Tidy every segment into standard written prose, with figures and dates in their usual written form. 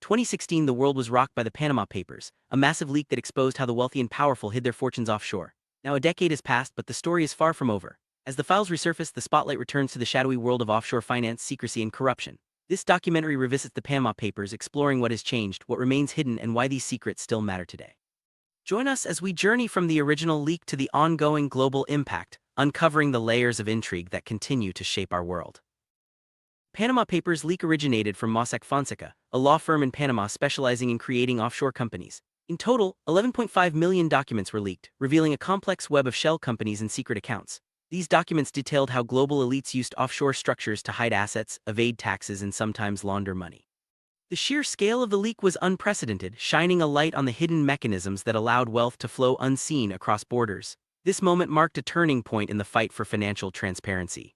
2016, the world was rocked by the Panama Papers, a massive leak that exposed how the wealthy and powerful hid their fortunes offshore. Now a decade has passed, but the story is far from over. As the files resurface, the spotlight returns to the shadowy world of offshore finance, secrecy, and corruption. This documentary revisits the Panama Papers, exploring what has changed, what remains hidden, and why these secrets still matter today. Join us as we journey from the original leak to the ongoing global impact, uncovering the layers of intrigue that continue to shape our world. Panama Papers leak originated from Mossack Fonseca, a law firm in Panama specializing in creating offshore companies. In total, 11.5 million documents were leaked, revealing a complex web of shell companies and secret accounts. These documents detailed how global elites used offshore structures to hide assets, evade taxes, and sometimes launder money. The sheer scale of the leak was unprecedented, shining a light on the hidden mechanisms that allowed wealth to flow unseen across borders. This moment marked a turning point in the fight for financial transparency.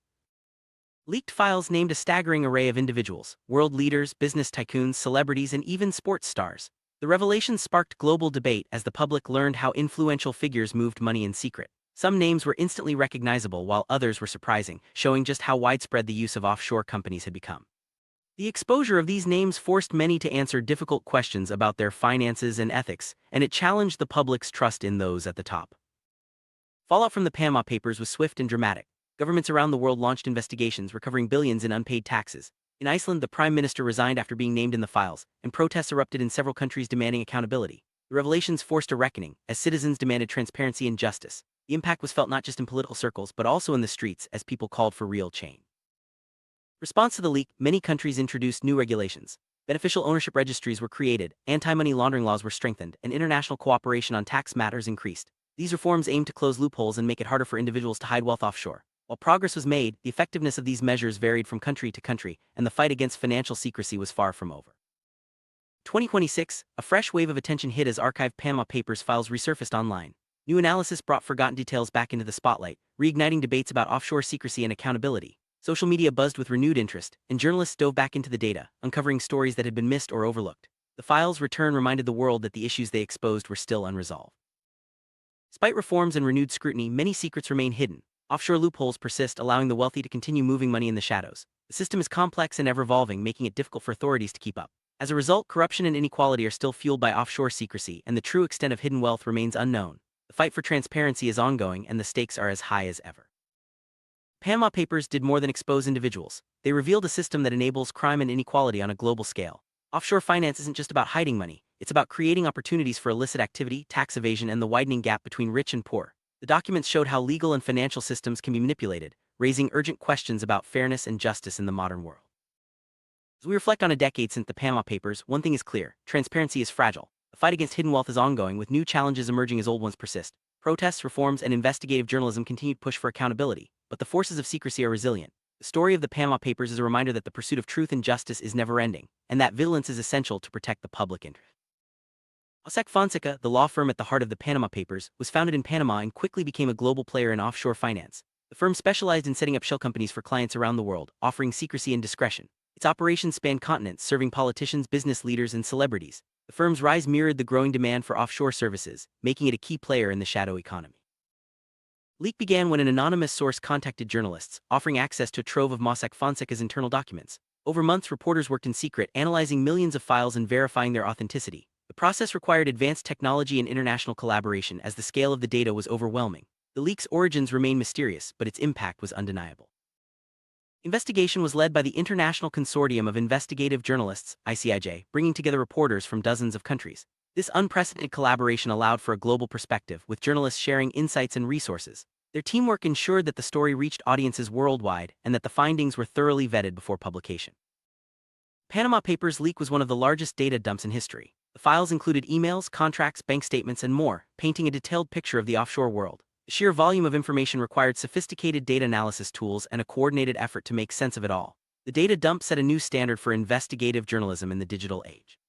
Leaked files named a staggering array of individuals: world leaders, business tycoons, celebrities, and even sports stars. The revelations sparked global debate as the public learned how influential figures moved money in secret. Some names were instantly recognizable while others were surprising, showing just how widespread the use of offshore companies had become. The exposure of these names forced many to answer difficult questions about their finances and ethics, and it challenged the public's trust in those at the top. Fallout from the Panama Papers was swift and dramatic. Governments around the world launched investigations, recovering billions in unpaid taxes. In Iceland, the prime minister resigned after being named in the files, and protests erupted in several countries demanding accountability. The revelations forced a reckoning, as citizens demanded transparency and justice. The impact was felt not just in political circles but also in the streets as people called for real change. Response to the leak, many countries introduced new regulations. Beneficial ownership registries were created, anti-money laundering laws were strengthened, and international cooperation on tax matters increased. These reforms aimed to close loopholes and make it harder for individuals to hide wealth offshore. While progress was made, the effectiveness of these measures varied from country to country, and the fight against financial secrecy was far from over. 2026, a fresh wave of attention hit as archived Panama Papers files resurfaced online. New analysis brought forgotten details back into the spotlight, reigniting debates about offshore secrecy and accountability. Social media buzzed with renewed interest, and journalists dove back into the data, uncovering stories that had been missed or overlooked. The files' return reminded the world that the issues they exposed were still unresolved. Despite reforms and renewed scrutiny, many secrets remain hidden. Offshore loopholes persist, allowing the wealthy to continue moving money in the shadows. The system is complex and ever-evolving, making it difficult for authorities to keep up. As a result, corruption and inequality are still fueled by offshore secrecy, and the true extent of hidden wealth remains unknown. The fight for transparency is ongoing, and the stakes are as high as ever. Panama Papers did more than expose individuals. They revealed a system that enables crime and inequality on a global scale. Offshore finance isn't just about hiding money, it's about creating opportunities for illicit activity, tax evasion, and the widening gap between rich and poor. The documents showed how legal and financial systems can be manipulated, raising urgent questions about fairness and justice in the modern world. As we reflect on a decade since the Panama Papers, one thing is clear: transparency is fragile. The fight against hidden wealth is ongoing, with new challenges emerging as old ones persist. Protests, reforms, and investigative journalism continue to push for accountability, but the forces of secrecy are resilient. The story of the Panama Papers is a reminder that the pursuit of truth and justice is never-ending, and that vigilance is essential to protect the public interest. Mossack Fonseca, the law firm at the heart of the Panama Papers, was founded in Panama and quickly became a global player in offshore finance. The firm specialized in setting up shell companies for clients around the world, offering secrecy and discretion. Its operations spanned continents, serving politicians, business leaders, and celebrities. The firm's rise mirrored the growing demand for offshore services, making it a key player in the shadow economy. Leak began when an anonymous source contacted journalists, offering access to a trove of Mossack Fonseca's internal documents. Over months, reporters worked in secret, analyzing millions of files and verifying their authenticity. The process required advanced technology and international collaboration, as the scale of the data was overwhelming. The leak's origins remain mysterious, but its impact was undeniable. Investigation was led by the International Consortium of Investigative Journalists, ICIJ, bringing together reporters from dozens of countries. This unprecedented collaboration allowed for a global perspective, with journalists sharing insights and resources. Their teamwork ensured that the story reached audiences worldwide and that the findings were thoroughly vetted before publication. Panama Papers leak was one of the largest data dumps in history. The files included emails, contracts, bank statements, and more, painting a detailed picture of the offshore world. The sheer volume of information required sophisticated data analysis tools and a coordinated effort to make sense of it all. The data dump set a new standard for investigative journalism in the digital age.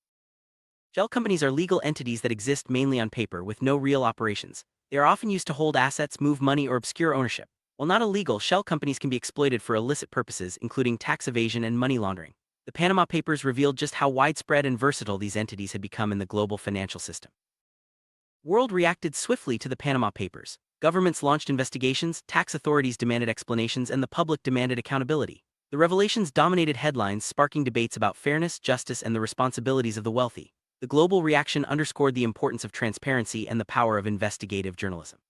Shell companies are legal entities that exist mainly on paper with no real operations. They are often used to hold assets, move money, or obscure ownership. While not illegal, shell companies can be exploited for illicit purposes, including tax evasion and money laundering. The Panama Papers revealed just how widespread and versatile these entities had become in the global financial system. The world reacted swiftly to the Panama Papers. Governments launched investigations, tax authorities demanded explanations, and the public demanded accountability. The revelations dominated headlines, sparking debates about fairness, justice, and the responsibilities of the wealthy. The global reaction underscored the importance of transparency and the power of investigative journalism.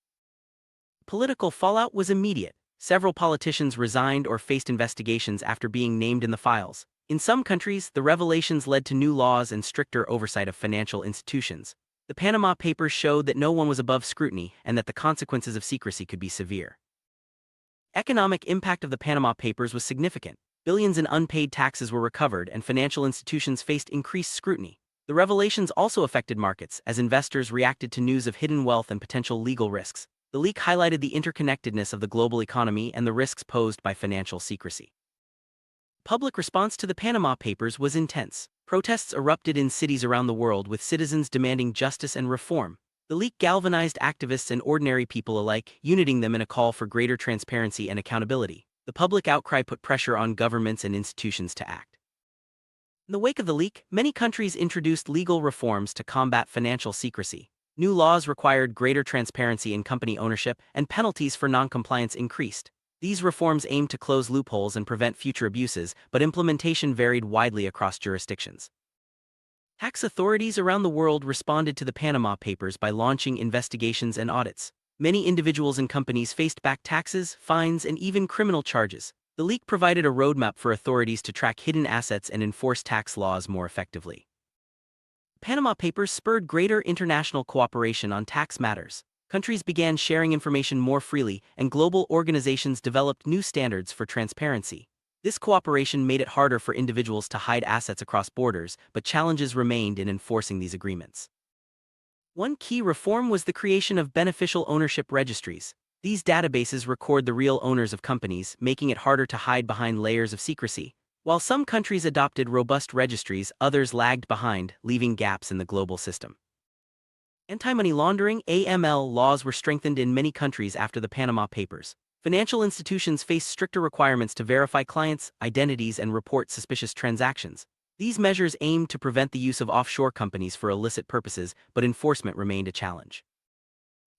Political fallout was immediate. Several politicians resigned or faced investigations after being named in the files. In some countries, the revelations led to new laws and stricter oversight of financial institutions. The Panama Papers showed that no one was above scrutiny and that the consequences of secrecy could be severe. Economic impact of the Panama Papers was significant. Billions in unpaid taxes were recovered and financial institutions faced increased scrutiny. The revelations also affected markets as investors reacted to news of hidden wealth and potential legal risks. The leak highlighted the interconnectedness of the global economy and the risks posed by financial secrecy. Public response to the Panama Papers was intense. Protests erupted in cities around the world with citizens demanding justice and reform. The leak galvanized activists and ordinary people alike, uniting them in a call for greater transparency and accountability. The public outcry put pressure on governments and institutions to act. In the wake of the leak, many countries introduced legal reforms to combat financial secrecy. New laws required greater transparency in company ownership, and penalties for non-compliance increased. These reforms aimed to close loopholes and prevent future abuses, but implementation varied widely across jurisdictions. Tax authorities around the world responded to the Panama Papers by launching investigations and audits. Many individuals and companies faced back taxes, fines, and even criminal charges. The leak provided a roadmap for authorities to track hidden assets and enforce tax laws more effectively. Panama Papers spurred greater international cooperation on tax matters. Countries began sharing information more freely, and global organizations developed new standards for transparency. This cooperation made it harder for individuals to hide assets across borders, but challenges remained in enforcing these agreements. One key reform was the creation of beneficial ownership registries. These databases record the real owners of companies, making it harder to hide behind layers of secrecy. While some countries adopted robust registries, others lagged behind, leaving gaps in the global system. Anti-money laundering (AML) laws were strengthened in many countries after the Panama Papers. Financial institutions faced stricter requirements to verify clients' identities and report suspicious transactions. These measures aimed to prevent the use of offshore companies for illicit purposes, but enforcement remained a challenge.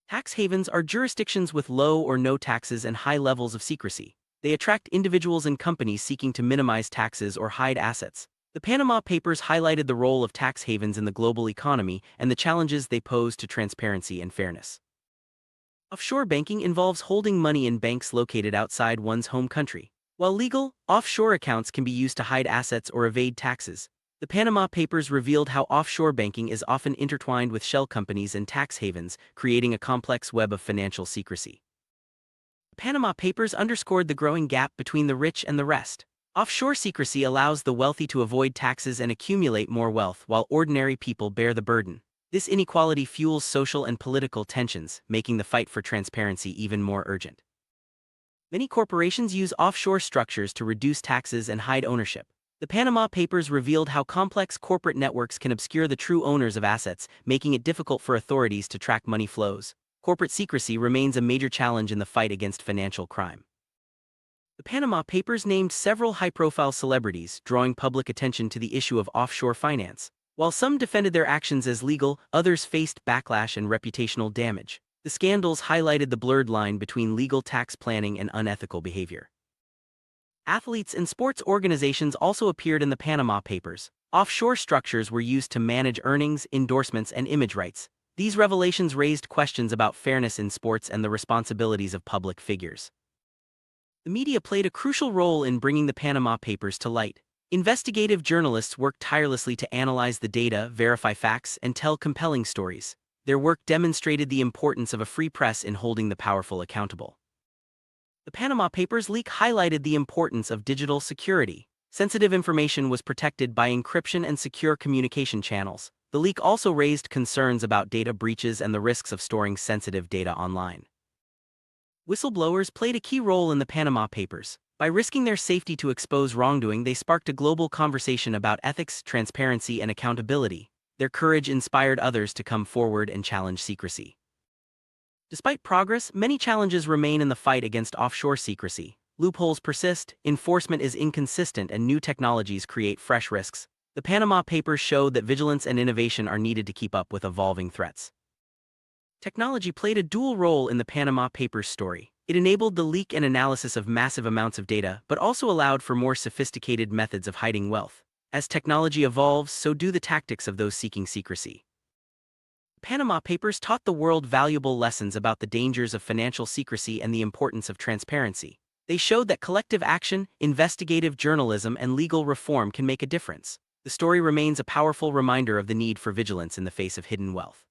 Tax havens are jurisdictions with low or no taxes and high levels of secrecy. They attract individuals and companies seeking to minimize taxes or hide assets. The Panama Papers highlighted the role of tax havens in the global economy and the challenges they pose to transparency and fairness. Offshore banking involves holding money in banks located outside one's home country. While legal, offshore accounts can be used to hide assets or evade taxes. The Panama Papers revealed how offshore banking is often intertwined with shell companies and tax havens, creating a complex web of financial secrecy. The Panama Papers underscored the growing gap between the rich and the rest. Offshore secrecy allows the wealthy to avoid taxes and accumulate more wealth while ordinary people bear the burden. This inequality fuels social and political tensions, making the fight for transparency even more urgent. Many corporations use offshore structures to reduce taxes and hide ownership. The Panama Papers revealed how complex corporate networks can obscure the true owners of assets, making it difficult for authorities to track money flows. Corporate secrecy remains a major challenge in the fight against financial crime. The Panama Papers named several high-profile celebrities, drawing public attention to the issue of offshore finance. While some defended their actions as legal, others faced backlash and reputational damage. The scandals highlighted the blurred line between legal tax planning and unethical behavior. Athletes and sports organizations also appeared in the Panama Papers. Offshore structures were used to manage earnings, endorsements, and image rights. These revelations raised questions about fairness in sports and the responsibilities of public figures. The media played a crucial role in bringing the Panama Papers to light. Investigative journalists worked tirelessly to analyze the data, verify facts, and tell compelling stories. Their work demonstrated the importance of a free press in holding the powerful accountable. The Panama Papers leak highlighted the importance of digital security. Sensitive information was protected by encryption and secure communication channels. The leak also raised concerns about data breaches and the risks of storing sensitive data online. Whistleblowers played a key role in the Panama Papers. By risking their safety to expose wrongdoing, they sparked a global conversation about ethics, transparency, and accountability. Their courage inspired others to come forward and challenge secrecy. Despite progress, many challenges remain in the fight against offshore secrecy. Loopholes persist, enforcement is inconsistent, and new technologies create fresh risks. The Panama Papers showed that vigilance and innovation are needed to keep up with evolving threats. Technology played a dual role in the Panama Papers story. It enabled the leak and analysis of massive amounts of data, but also allowed for more sophisticated methods of hiding wealth. As technology evolves, so do the tactics of those seeking secrecy. Panama Papers taught the world valuable lessons about the dangers of financial secrecy and the importance of transparency. They showed that collective action, investigative journalism, and legal reform can make a difference. The story remains a powerful reminder of the need for vigilance in the face of hidden wealth.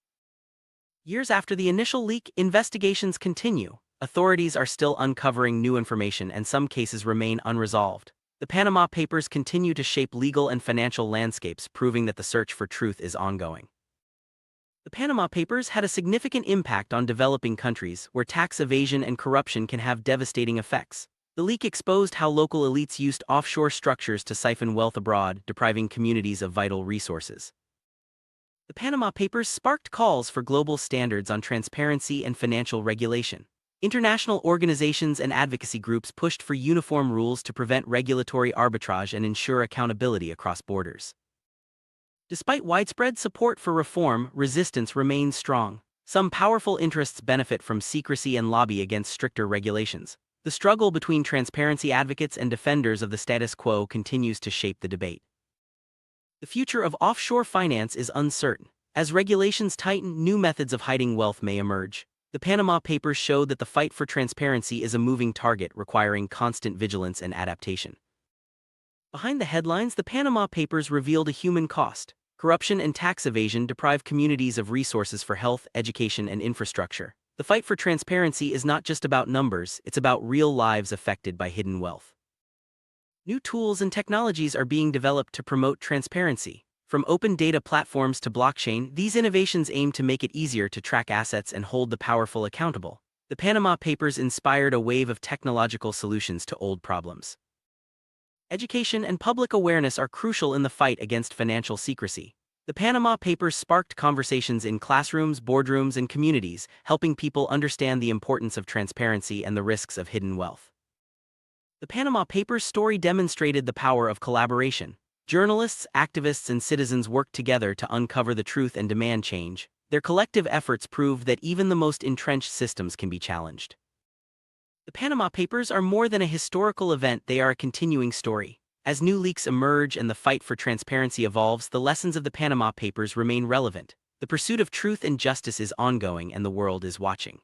Years after the initial leak, investigations continue. Authorities are still uncovering new information and some cases remain unresolved. The Panama Papers continue to shape legal and financial landscapes, proving that the search for truth is ongoing. The Panama Papers had a significant impact on developing countries, where tax evasion and corruption can have devastating effects. The leak exposed how local elites used offshore structures to siphon wealth abroad, depriving communities of vital resources. The Panama Papers sparked calls for global standards on transparency and financial regulation. International organizations and advocacy groups pushed for uniform rules to prevent regulatory arbitrage and ensure accountability across borders. Despite widespread support for reform, resistance remains strong. Some powerful interests benefit from secrecy and lobby against stricter regulations. The struggle between transparency advocates and defenders of the status quo continues to shape the debate. The future of offshore finance is uncertain. As regulations tighten, new methods of hiding wealth may emerge. The Panama Papers showed that the fight for transparency is a moving target requiring constant vigilance and adaptation. Behind the headlines, the Panama Papers revealed a human cost. Corruption and tax evasion deprive communities of resources for health, education, and infrastructure. The fight for transparency is not just about numbers, it's about real lives affected by hidden wealth. New tools and technologies are being developed to promote transparency. From open data platforms to blockchain, these innovations aim to make it easier to track assets and hold the powerful accountable. The Panama Papers inspired a wave of technological solutions to old problems. Education and public awareness are crucial in the fight against financial secrecy. The Panama Papers sparked conversations in classrooms, boardrooms, and communities, helping people understand the importance of transparency and the risks of hidden wealth. The Panama Papers story demonstrated the power of collaboration. Journalists, activists, and citizens worked together to uncover the truth and demand change. Their collective efforts proved that even the most entrenched systems can be challenged. The Panama Papers are more than a historical event, they are a continuing story. As new leaks emerge and the fight for transparency evolves, the lessons of the Panama Papers remain relevant. The pursuit of truth and justice is ongoing and the world is watching.